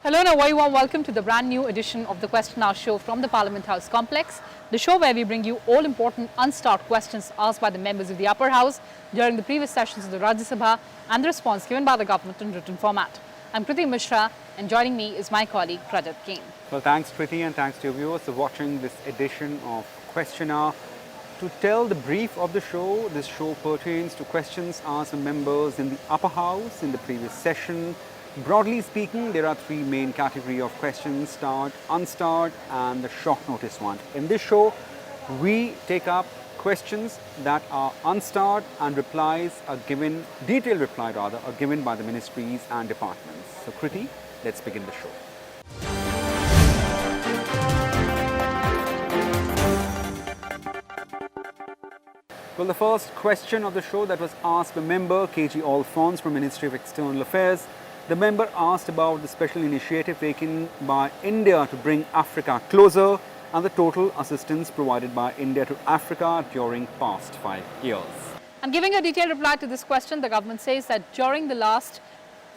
Hello and a very warm welcome to the brand new edition of the Question Hour show from the Parliament House complex, the show where we bring you all important unstarred questions asked by the members of the upper house during the previous sessions of the Rajya Sabha and the response given by the government in written format. I'm Kriti Mishra and joining me is my colleague Rajat Kain. Well, thanks Kriti and thanks to your viewers for watching this edition of Question Hour. To tell the brief of the show, this show pertains to questions asked by members in the upper house in the previous session. Broadly speaking, there are three main categories of questions: starred, unstarred, and the short notice one. In this show, we take up questions that are unstarred and replies are given, detailed reply rather, are given by the ministries and departments. So Kriti, let's begin the show. Well, the first question of the show that was asked by member KG Alphons from Ministry of External Affairs. The member asked about the special initiative taken by India to bring Africa closer and the total assistance provided by India to Africa during past 5 years. And giving a detailed reply to this question, the government says that during the last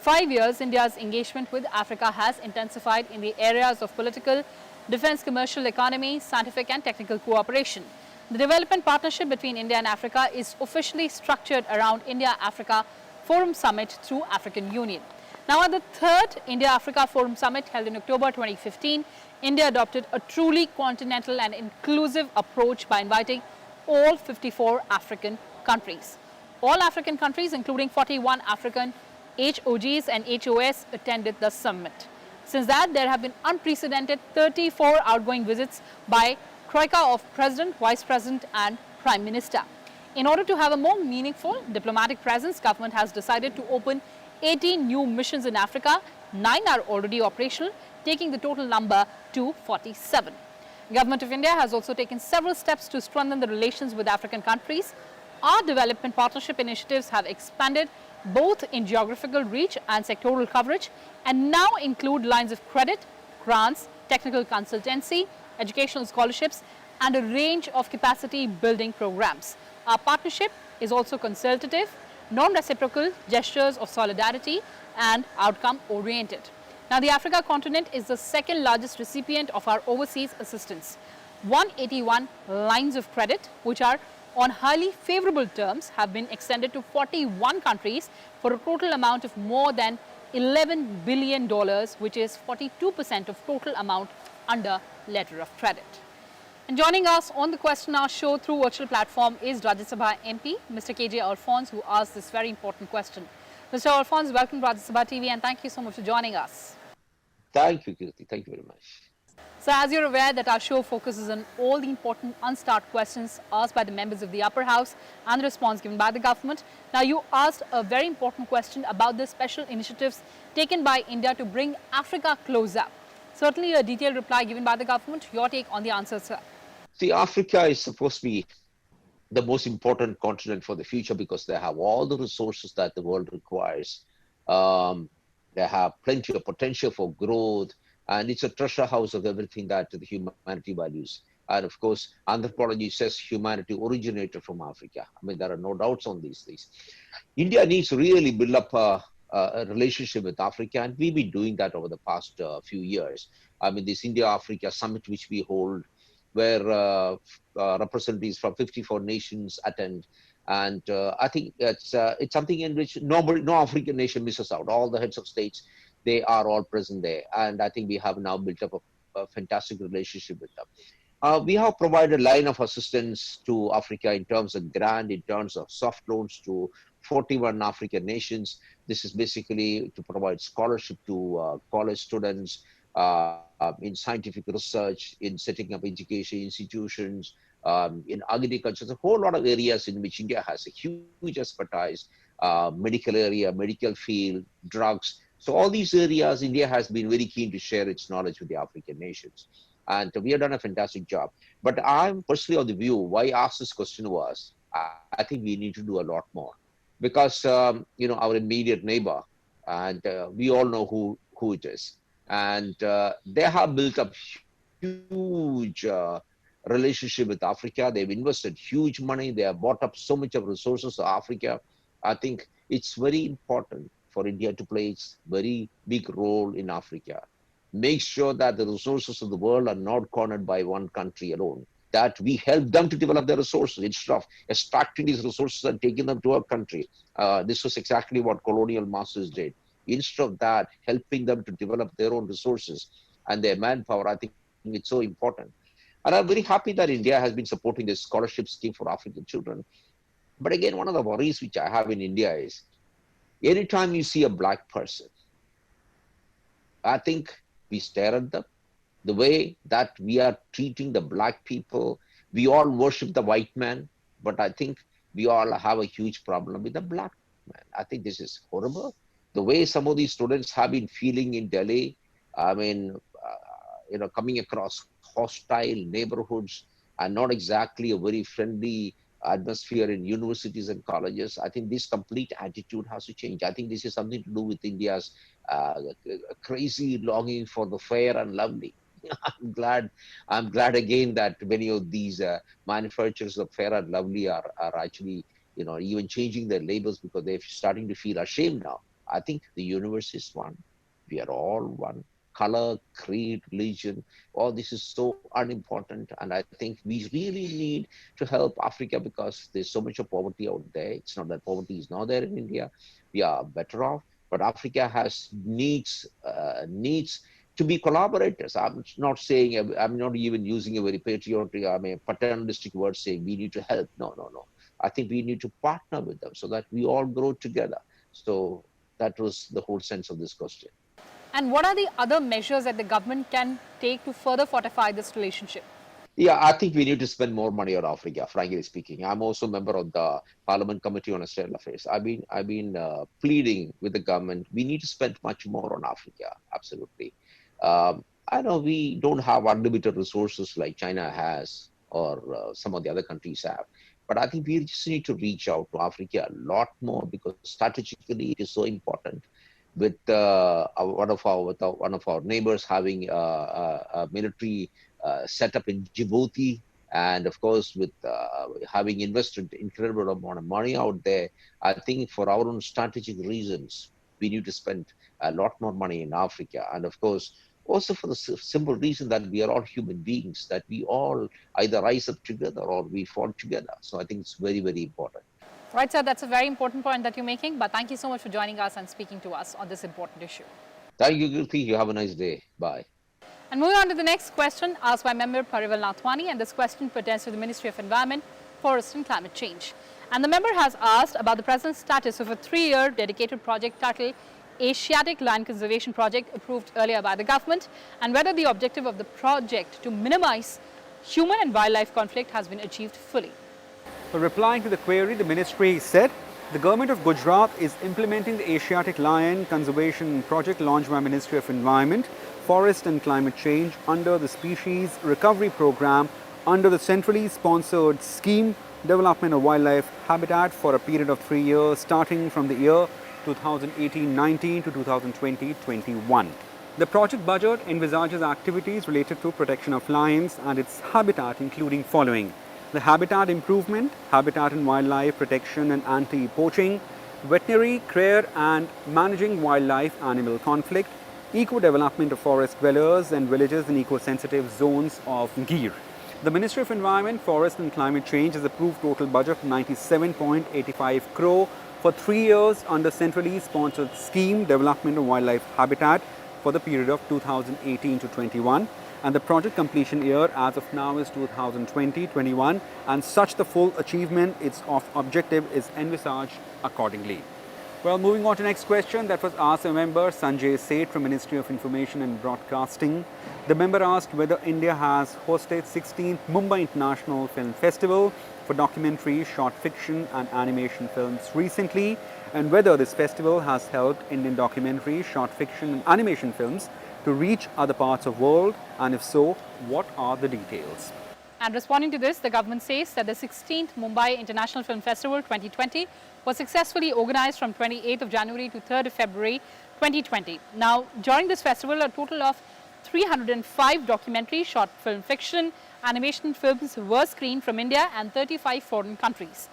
5 years, India's engagement with Africa has intensified in the areas of political, defense, commercial, economy, scientific and technical cooperation. The development partnership between India and Africa is officially structured around India-Africa Forum Summit through African Union. Now, at the third India-Africa Forum Summit held in October 2015, India adopted a truly continental and inclusive approach by inviting all 54 African countries. All African countries, including 41 African HOGs and HOS, attended the summit. Since that, there have been unprecedented 34 outgoing visits by Troika of President, Vice President and Prime Minister. In order to have a more meaningful diplomatic presence, government has decided to open 18 new missions in Africa. 9 are already operational, taking the total number to 47. Government of India has also taken several steps to strengthen the relations with African countries. Our development partnership initiatives have expanded both in geographical reach and sectoral coverage and now include lines of credit, grants, technical consultancy, educational scholarships and a range of capacity building programs. Our partnership is also consultative, non-reciprocal gestures of solidarity and outcome-oriented. Now, the Africa continent is the second largest recipient of our overseas assistance. 181 lines of credit, which are on highly favorable terms, have been extended to 41 countries for a total amount of more than $11 billion, which is 42% of total amount under letter of credit. And joining us on the Question Hour show through virtual platform is Rajya Sabha MP, Mr. KJ Alphons, who asked this very important question. Mr. Alphons, welcome to Rajya Sabha TV and thank you so much for joining us. Thank you, Kriti. Thank you very much. So, as you're aware that our show focuses on all the important unstarred questions asked by the members of the upper house and the response given by the government. Now, you asked a very important question about the special initiatives taken by India to bring Africa closer. Certainly a detailed reply given by the government. Your take on the answer, sir. See, Africa is supposed to be the most important continent for the future because they have all the resources that the world requires. They have plenty of potential for growth, and it's a treasure house of everything that the humanity values. And of course, anthropology says humanity originated from Africa. I mean, there are no doubts on these things. India needs to really build up a relationship with Africa, and we've been doing that over the past few years. I mean, this India-Africa summit, which we hold, where representatives from 54 nations attend. And I think it's something in which no African nation misses out. All the heads of states, they are all present there. And I think we have now built up a fantastic relationship with them. We have provided a line of assistance to Africa in terms of grant, in terms of soft loans to 41 African nations. This is basically to provide scholarship to college students, in scientific research, in setting up education institutions, in agriculture. There's a whole lot of areas in which India has a huge expertise, medical area, medical field, drugs. So all these areas, India has been very keen to share its knowledge with the African nations. And we have done a fantastic job. But I'm personally of the view, why I asked this question was, I think we need to do a lot more. Because, our immediate neighbor, and we all know who it is. And they have built up huge relationship with Africa. They've invested huge money. They have bought up so much of resources to Africa. I think it's very important for India to play its very big role in Africa. make sure that the resources of the world are not cornered by one country alone, that we help them to develop their resources instead of extracting these resources and taking them to our country. This was exactly what colonial masters did. Instead of that, helping them to develop their own resources and their manpower, I think it's so important. And I'm very happy that India has been supporting this scholarship scheme for African children. But again, one of the worries which I have in India is anytime you see a black person, I think we stare at them. The way that we are treating the black people, we all worship the white man, but I think we all have a huge problem with the black man. I think this is horrible. The way some of these students have been feeling in Delhi, I mean, coming across hostile neighborhoods and not exactly a very friendly atmosphere in universities and colleges. I think this complete attitude has to change. I think this is something to do with India's uh, crazy longing for the fair and lovely. I'm glad again that many of these manufacturers of fair and lovely are actually, even changing their labels because they're starting to feel ashamed now. I think the universe is one. We are all one. Color, creed, religion, all this is so unimportant. And I think we really need to help Africa because there's so much of poverty out there. It's not that poverty is not there in India. We are better off, but Africa has needs to be collaborators. I'm not saying, I'm not even using a very patriotic, I mean, paternalistic word saying we need to help. No, no, no. I think we need to partner with them so that we all grow together. So that was the whole sense of this question. And what are the other measures that the government can take to further fortify this relationship? Yeah, I think we need to spend more money on Africa, frankly speaking. I'm also a member of the Parliament Committee on External Affairs. I've been pleading with the government. We need to spend much more on Africa, absolutely. I know we don't have unlimited resources like China has or some of the other countries have, but I think we just need to reach out to Africa a lot more because strategically it is so important. With one of our neighbors having a military setup in Djibouti, and of course with having invested incredible amount of money out there, I think for our own strategic reasons we need to spend a lot more money in Africa, and of course also for the simple reason that we are all human beings, that we all either rise up together or we fall together. So I think it's very, very important. Right, sir, that's a very important point that you're making, but thank you so much for joining us and speaking to us on this important issue. Thank you, Kriti. You have a nice day. Bye. And moving on to the next question asked by member Parival Nathwani, and this question pertains to the Ministry of Environment, Forest and Climate Change. And the member has asked about the present status of a 3-year dedicated project titled Asiatic Land Conservation Project approved earlier by the government, and whether the objective of the project to minimize human and wildlife conflict has been achieved fully. Replying to the query, the ministry said the government of Gujarat is implementing the Asiatic Lion Conservation Project launched by Ministry of Environment, Forest and Climate Change under the Species Recovery Program under the centrally sponsored scheme Development of Wildlife Habitat for a period of 3 years starting from the year 2018-19 to 2020-21. The project budget envisages activities related to protection of lions and its habitat, including following: the habitat improvement, habitat and wildlife protection and anti-poaching, veterinary care and managing wildlife animal conflict, eco-development of forest dwellers and villages in eco-sensitive zones of Gir. The Ministry of Environment, Forest and Climate Change has approved total budget of 97.85 crore for 3 years under centrally sponsored scheme Development of Wildlife Habitat for the period of 2018 to 21. And the project completion year as of now is 2020-21, and such the full achievement its objective is envisaged accordingly. Well, moving on to the next question that was asked a member Sanjay Seth from Ministry of Information and Broadcasting. The member asked whether India has hosted 16th Mumbai International Film Festival for documentary, short fiction and animation films recently, and whether this festival has helped Indian documentary, short fiction and animation films to reach other parts of the world, and if so, what are the details? And responding to this, the government says that the 16th Mumbai International Film Festival 2020 was successfully organized from 28th of January to 3rd of February 2020. Now, during this festival, a total of 305 documentary, short film fiction, animation films were screened from India and 35 foreign countries.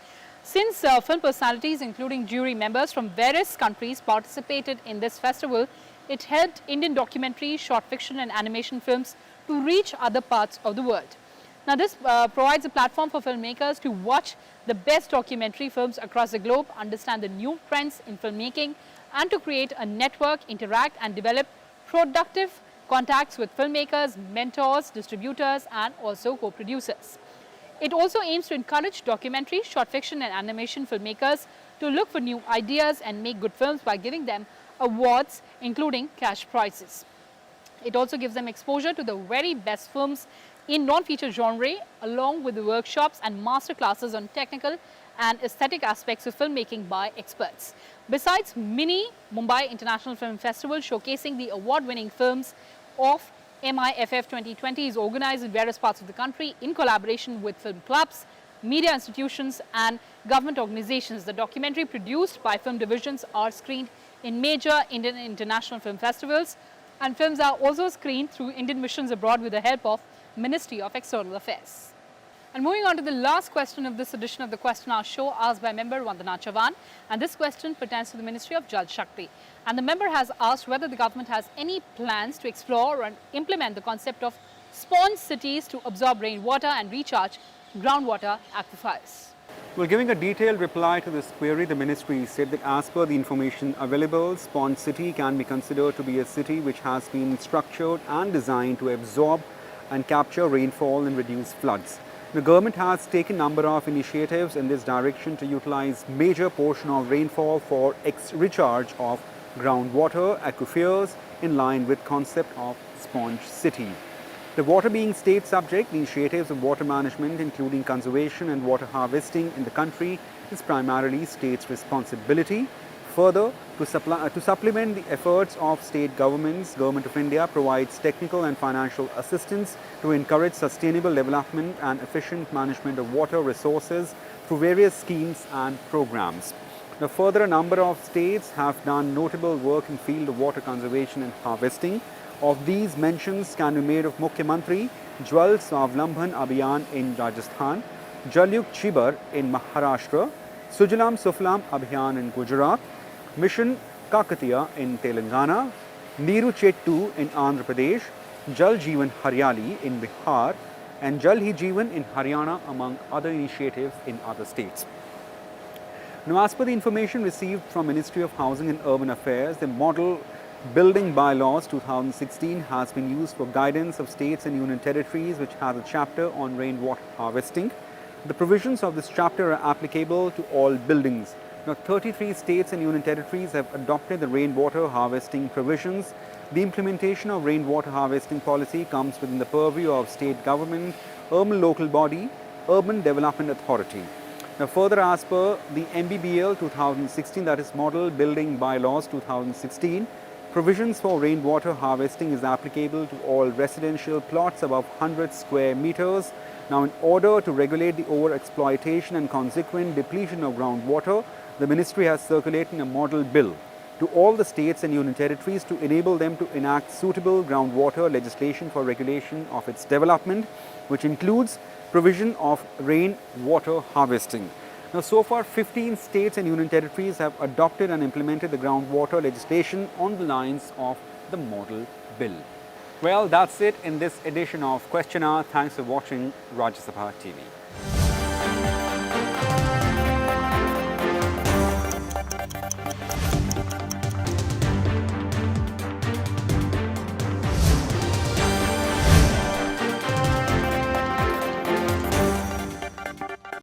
Since film personalities including jury members from various countries participated in this festival, it helped Indian documentary, short fiction and animation films to reach other parts of the world. Now this provides a platform for filmmakers to watch the best documentary films across the globe, understand the new trends in filmmaking and to create a network, interact and develop productive contacts with filmmakers, mentors, distributors and also co-producers. It also aims to encourage documentary, short fiction and animation filmmakers to look for new ideas and make good films by giving them awards including cash prizes. It also gives them exposure to the very best films in non-feature genre along with the workshops and master classes on technical and aesthetic aspects of filmmaking by experts. Besides, Mini Mumbai International Film Festival showcasing the award-winning films of MIFF 2020 is organized in various parts of the country in collaboration with film clubs, media institutions and government organizations. The documentary produced by film divisions are screened in major Indian and international film festivals and films are also screened through Indian missions abroad with the help of Ministry of External Affairs. And moving on to the last question of this edition of the Question Hour show asked by member Vandana Chavan, and this question pertains to the Ministry of Jal Shakti. And the member has asked whether the government has any plans to explore and implement the concept of sponge cities to absorb rainwater and recharge groundwater aquifers. Well, giving a detailed reply to this query, the ministry said that as per the information available, Sponge City can be considered to be a city which has been structured and designed to absorb and capture rainfall and reduce floods. The government has taken a number of initiatives in this direction to utilize major portion of rainfall for recharge of groundwater aquifers in line with concept of Sponge City. The water being state subject, the initiatives of water management including conservation and water harvesting in the country is primarily state's responsibility. Further, to supplement the efforts of state governments, Government of India provides technical and financial assistance to encourage sustainable development and efficient management of water resources through various schemes and programs. Now, further, a number of states have done notable work in field of water conservation and harvesting. Of these, mentions can be made of Mukhyamantri Jal Swavlambhan Abhiyan in Rajasthan, Jal Yug Chibar in Maharashtra, Sujalam Suflam Abhiyan in Gujarat, Mission Kakatiya in Telangana, Neeru Chettu in Andhra Pradesh, Jal Jeevan Haryali in Bihar, and Jal Hi Jeevan in Haryana, among other initiatives in other states. Now, as per the information received from Ministry of Housing and Urban Affairs, the Model Building Bylaws 2016 has been used for guidance of states and union territories, which has a chapter on rainwater harvesting. The provisions of this chapter are applicable to all buildings. Now, 33 states and union territories have adopted the rainwater harvesting provisions. The implementation of rainwater harvesting policy comes within the purview of state government, urban local body, urban development authority. Now, further, as per the MBBL 2016, that is Model Building Bylaws 2016, provisions for rainwater harvesting is applicable to all residential plots above 100 square meters. Now, in order to regulate the overexploitation and consequent depletion of groundwater, the ministry has circulated a model bill to all the states and union territories to enable them to enact suitable groundwater legislation for regulation of its development, which includes provision of rainwater harvesting. Now, so far 15 states and union territories have adopted and implemented the groundwater legislation on the lines of the model bill. Well, that's it in this edition of Question Hour. Thanks for watching Rajya Sabha TV.